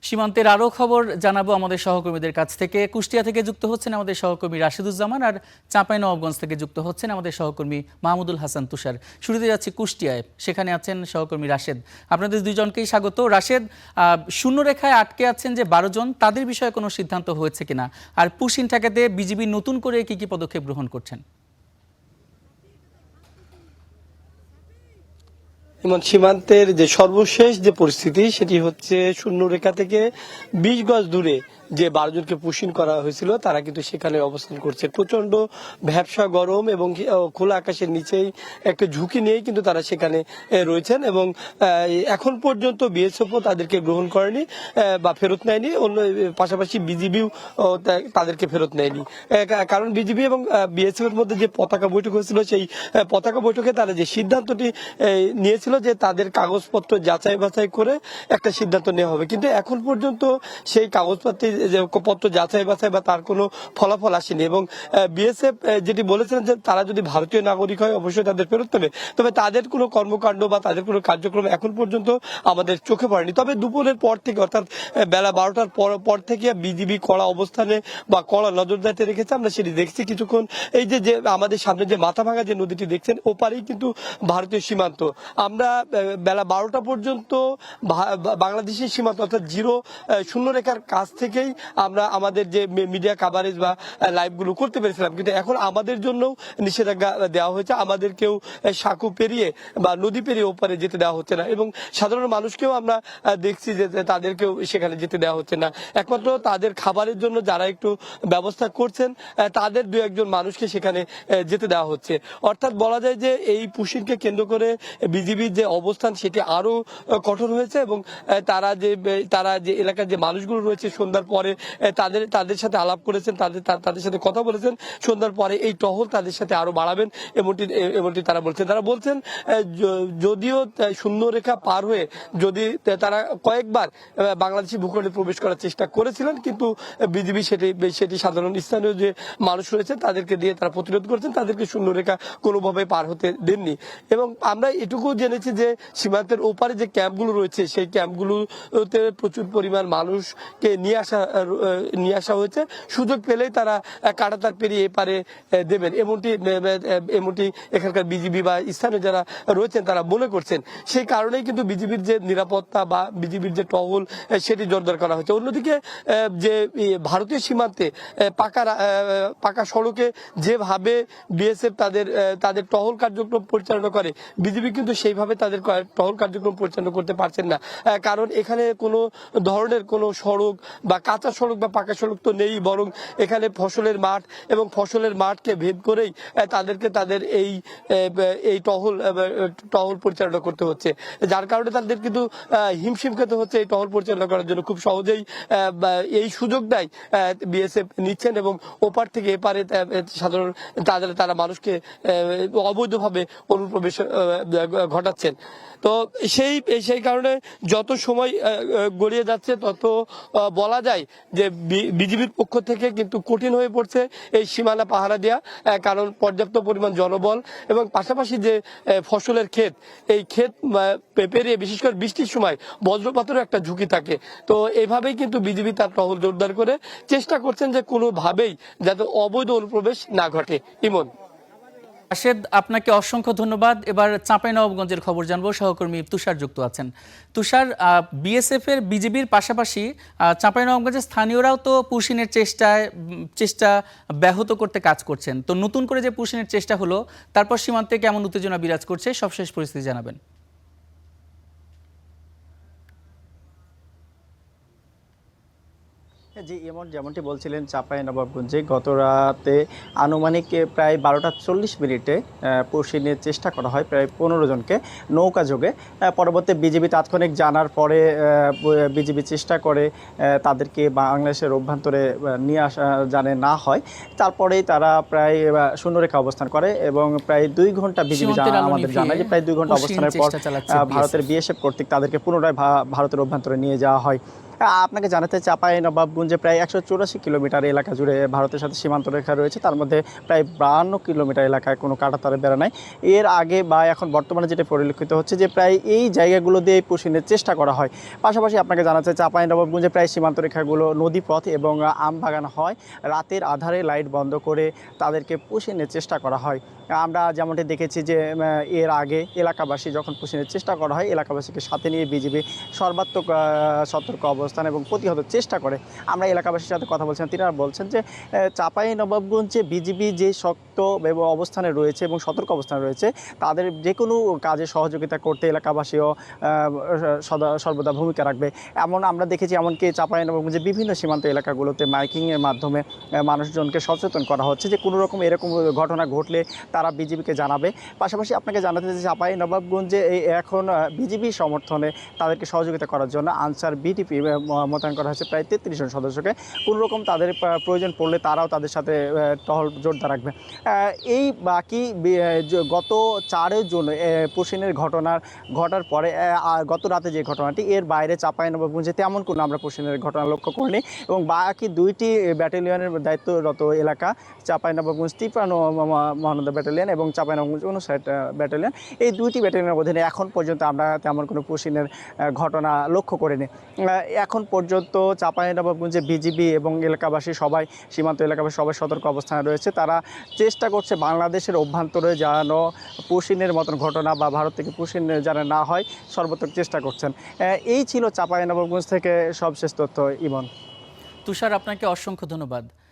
সীমান্তের আরও খবর জানাবো আমাদের সহকর্মীদের কাছ থেকে। কুষ্টিয়া থেকে যুক্ত হচ্ছেন আমাদের সহকর্মী রাশেদুজ্জামান, আর চাঁপাইনবাবগঞ্জ থেকে যুক্ত হচ্ছেন আমাদের সহকর্মী মাহমুদুল হাসান তুষার। শুরুতে যাচ্ছি কুষ্টিয়ায়, সেখানে আছেন সহকর্মী রাশেদ। আপনাদের দুইজনকেই স্বাগত। রাশেদ, শূন্যরেখায় আটকে আছেন যে 12 জন, তাদের বিষয়ে কোনো সিদ্ধান্ত হয়েছে কিনা, আর পুশিন ঠেকাতে বিজিবি নতুন করে কি কি পদক্ষেপ গ্রহণ করছেন? যেমন সীমান্তের যে সর্বশেষ যে পরিস্থিতি সেটি হচ্ছে শূন্যরেখা থেকে 20 গজ দূরে যে 12 জনকে পুশিন করা হয়েছিল তারা কিন্তু সেখানে অবস্থান করছে। প্রচন্ড ভ্যাপসা গরম এবং খোলা আকাশের নিচেই একটা ঝুঁকি নিয়েই কিন্তু তারা সেখানে রয়েছেন এবং এখন পর্যন্ত বিএসএফও তাদেরকে গ্রহণ করেনি বা ফেরত নেয়নি। অন্য পাশাপাশি বিজিবিও তাদেরকে ফেরত নেয়নি, কারণ বিজিবি এবং বিএসএফ এর মধ্যে যে পতাকা বৈঠক হয়েছিল সেই পতাকা বৈঠকে তারা যে সিদ্ধান্তটি নিয়েছিল যে তাদের কাগজপত্র যাচাই বাছাই করে একটা সিদ্ধান্ত নেওয়া হবে, কিন্তু এখন পর্যন্ত সেই কাগজপত্র যাচাই বাছাই বা তার কোনো ফলাফল আসেনি। এবং বিএসএফ যেটি বলেছেন যে তারা যদি ভারতীয় নাগরিক হয় অবশ্যই তাদের ফেরত নেবে, তবে তাদের কোনো কর্মকাণ্ড বা তাদের কোনো কার্যক্রম এখন পর্যন্ত আমাদের চোখে পড়েনি। তবে দুপুরের পর থেকে অর্থাৎ বেলা 12টার পর থেকে বিজিবি কড়া অবস্থানে বা কড়া নজরদারিতে রেখেছে। আমরা সেটি দেখছি কিছুক্ষণ। এই যে আমাদের সামনে যে মাথাভাঙা যে নদীটি দেখছেন ওপারেই কিন্তু ভারতীয় সীমান্ত। আমরা বেলা 12টা পর্যন্ত বাংলাদেশের সীমান্ত অর্থাৎ শূন্যরেখার কাছ থেকেই আমরা আমাদের যে মিডিয়া কাভারেজ বা লাইভগুলো করতে পেরেছিলাম, কিন্তু এখন আমাদের জন্য নিষেধাজ্ঞা দেওয়া হয়েছে। আমাদেরকেও সাঁকু পেরিয়ে বা নদী পেরিয়ে ওপারে যেতে দেওয়া হচ্ছে না এবং সাধারণ মানুষকেও আমরা দেখছি যে তাদেরকেও সেখানে যেতে দেওয়া হচ্ছে না। একমাত্র তাদের খাবারের জন্য যারা একটু ব্যবস্থা করছেন তাদের 2-1 জন মানুষকে সেখানে যেতে দেওয়া হচ্ছে। অর্থাৎ বলা যায় যে এই পুশিনকে কেন্দ্র করে বিজিবির যে অবস্থান সেটি আরো কঠোর হয়েছে এবং তারা যে এলাকার যে মানুষগুলো রয়েছে সন্ধ্যার পরে তাদের সাথে আলাপ করেছেন, তাদের সাথে কথা বলেছেন। সন্ধ্যার পরে এই টহল তাদের সাথে আরো বাড়াবেন এমনটি তারা বলছেন। তারা বলছেন যদিও শূন্যরেখা পার হয়ে যদি তারা কয়েকবার বাংলাদেশি ভূখণ্ডে প্রবেশ করার চেষ্টা করেছিলেন, কিন্তু বিজিবি সেটি সাধারণ স্থানীয় যে মানুষ রয়েছে তাদেরকে দিয়ে তারা প্রতিরোধ করেছেন, তাদেরকে শূন্যরেখা কোনোভাবে পার হতে দেননি। এবং আমরা এটুকু জেনেছি যে সীমান্তের ওপারে যে ক্যাম্পগুলো রয়েছে সেই ক্যাম্পগুলোতে প্রচুর পরিমাণ মানুষকে নিয়ে আসা হয়েছে। সুযোগ পেলেই তারা কাঁটাতার পেরিয়ে এপারে দেবেন এমনটি এখানকার বিজিবি বা স্থানীয় যারা রয়েছেন তারা মনে করছেন। সেই কারণেই কিন্তু বিজিবির যে নিরাপত্তা বা বিজিবির যে টহল সেটি জোরদার করা হয়েছে। অন্যদিকে যে ভারতীয় সীমান্তে পাকা সড়কে যেভাবে বিএসএফ তাদের টহল কার্যক্রম পরিচালনা করে, বিজিবি কিন্তু সেইভাবে তাদের টহল কার্যক্রম পরিচালনা করতে পারছেন না, কারণ এখানে কোনো ধরনের কোনো সড়ক বা কাঁচা সড়ক বা পাকা সড়ক তো নেই, বরং এখানে ফসলের মাঠ এবং ফসলের মাঠকে ভেদ করেই তাদেরকে তাদের এই টহল পরিচালনা করতে হচ্ছে, যার কারণে তাদের কিন্তু হিমশিম খেতে হচ্ছে এই টহল পরিচালনা করার জন্য। খুব সহজেই এই সুযোগটাই বিএসএফ নিচ্ছেন এবং ওপার থেকে এপারে সাধারণ তারা মানুষকে অবৈধভাবে অনুপ্রবেশ ঘটাচ্ছেন। তো সেই কারণে যত সময় গড়িয়ে যাচ্ছে তত বলা যায় যে বিজিবির পক্ষ থেকে কিন্তু কঠিন হয়ে পড়ছে এই সীমানা পাহারা দেওয়া, কারণ পর্যাপ্ত পরিমাণ জনবল এবং পাশাপাশি যে ফসলের ক্ষেত, এই ক্ষেত পেরিয়ে বিশেষ করে বৃষ্টির সময় বজ্রপাতেরও একটা ঝুঁকি থাকে। তো এইভাবেই কিন্তু বিজিবি তার টহল জোরদার করে চেষ্টা করছেন যে কোনোভাবেই যাতে অবৈধ অনুপ্রবেশ না ঘটে। ইমন। রাশেদ, আপনাকে অসংখ্য ধন্যবাদ। এবার চাঁপাইনবাবগঞ্জের খবর জানবো, সহকর্মী তুষার যুক্ত আছেন। তুষার, বিএসএফ এর বিজিবির পাশাপাশি চাঁপাইনবাবগঞ্জের স্থানীয়রাও তো পুশিনের চেষ্টা ব্যাহত করতে কাজ করছেন। তো নতুন করে যে পুশিনের চেষ্টা হলো তারপর সীমান্তে কেমন উত্তেজনা বিরাজ করছে, সবশেষ পরিস্থিতি জানাবেন। জি, যেমনটি বলছিলেন, চাঁপাইনবাবগঞ্জে গত রাতে আনুমানিক প্রায় 12টা 40 মিনিটে পুশিনের চেষ্টা করা হয় প্রায় 15 জনকে নৌকা যোগে। পরবর্তী বিজিবি তাৎক্ষণিক জানার পরে বিজিবি চেষ্টা করে তাদেরকে বাংলাদেশের অভ্যন্তরে নিয়ে আসা জানে না হয়। তারপরেই তারা প্রায় শূন্যরেখা অবস্থান করে এবং প্রায় 2 ঘন্টা বিজিবি আমাদের জানায় যে প্রায় 2 ঘন্টা অবস্থানের পর ভারতের বিএসএফ কর্তৃক তাদেরকে পুনরায় ভারতের অভ্যন্তরে নিয়ে যাওয়া হয়। আপনাকে জানাতে চাঁপাইনবাবগঞ্জে প্রায় 184 কিলোমিটার এলাকা জুড়ে ভারতের সাথে সীমান্ত রেখা রয়েছে, তার মধ্যে প্রায় 52 কিলোমিটার এলাকায় কোনো কাঁটাতারের বেড়া নাই। এর আগে বা এখন বর্তমানে যেটা পরিলক্ষিত হচ্ছে যে প্রায় এই জায়গাগুলো দিয়ে পুষিনের চেষ্টা করা হয়। পাশাপাশি আপনাকে জানাতে চাঁপাইনবাবগঞ্জে প্রায় সীমান্ত রেখাগুলো নদীপথ এবং আম বাগান হয়, রাতের আধারে লাইট বন্ধ করে তাদেরকে পুষিনের চেষ্টা করা হয়। আমরা যেমনটি দেখেছি যে এর আগে এলাকাবাসী যখন পুষিনের চেষ্টা করা হয়, এলাকাবাসীকে সাথে নিয়ে বিজিবি সর্বাত্মক সতর্ক অবস্থান এবং প্রতিহত চেষ্টা করে। আমরা এলাকাবাসীর সাথে কথা বলছিলাম, তিনারা বলছেন যে চাঁপাইনবাবগঞ্জে বিজিবি যে শক্ত অবস্থানে রয়েছে এবং সতর্ক অবস্থানে রয়েছে, তাদের যে কোনো কাজে সহযোগিতা করতে এলাকাবাসীও সর্বদা ভূমিকা রাখবে। এমন আমরা দেখেছি, এমনকি চাঁপাইনবাবগঞ্জে বিভিন্ন সীমান্ত এলাকাগুলোতে মাইকিংয়ের মাধ্যমে মানুষজনকে সচেতন করা হচ্ছে যে কোনো রকম এরকম ঘটনা ঘটলে তারা বিজিবিকে জানাবে। পাশাপাশি আপনাকে জানাতে চাই চাঁপাইনবাবগঞ্জে এখন বিজিবি সমর্থনে তাদেরকে সহযোগিতা করার জন্য আনসার বিটিপি মোতায়েন করা হয়েছে প্রায় 33 জন সদস্যকে। কোনো রকম তাদের প্রয়োজন পড়লে তারাও তাদের সাথে টহল জোরদার রাখবে। এই বাকি গত 4 জুন পুশিনের ঘটার পরে গত রাতে যে ঘটনাটি, এর বাইরে চাঁপাইনবাবগঞ্জে তেমন কোনো আমরা পুশিনের ঘটনা লক্ষ্য করিনি এবং বাকি 2টি ব্যাটালিয়নের দায়িত্বরত এলাকা চাঁপাইনবাবগঞ্জ 53 মহানন্দা ব্যাটালিয়ন এবং চাঁপাইনবাবগঞ্জ 59 ব্যাটালিয়ন, এই 2টি ব্যাটালিয়নের অধীনে এখন পর্যন্ত আমরা তেমন কোনো পুশিনের ঘটনা লক্ষ্য করিনি। এখন পর্যন্ত চাঁপাইনবাবগঞ্জে বিজিবি এবং এলাকাবাসী সবাই, সীমান্ত এলাকাবাসী সবাই সতর্ক অবস্থানে রয়েছে। তারা চেষ্টা করছে বাংলাদেশের অভ্যন্তরে যেন পুশিনের মতন ঘটনা বা ভারত থেকে পুশিন যেন না হয়, সর্বোত্তক চেষ্টা করছেন। এই ছিল চাঁপাইনবাবগঞ্জ থেকে সবশেষ তথ্য। ইমন, তুষার, আপনাকে অসংখ্য ধন্যবাদ।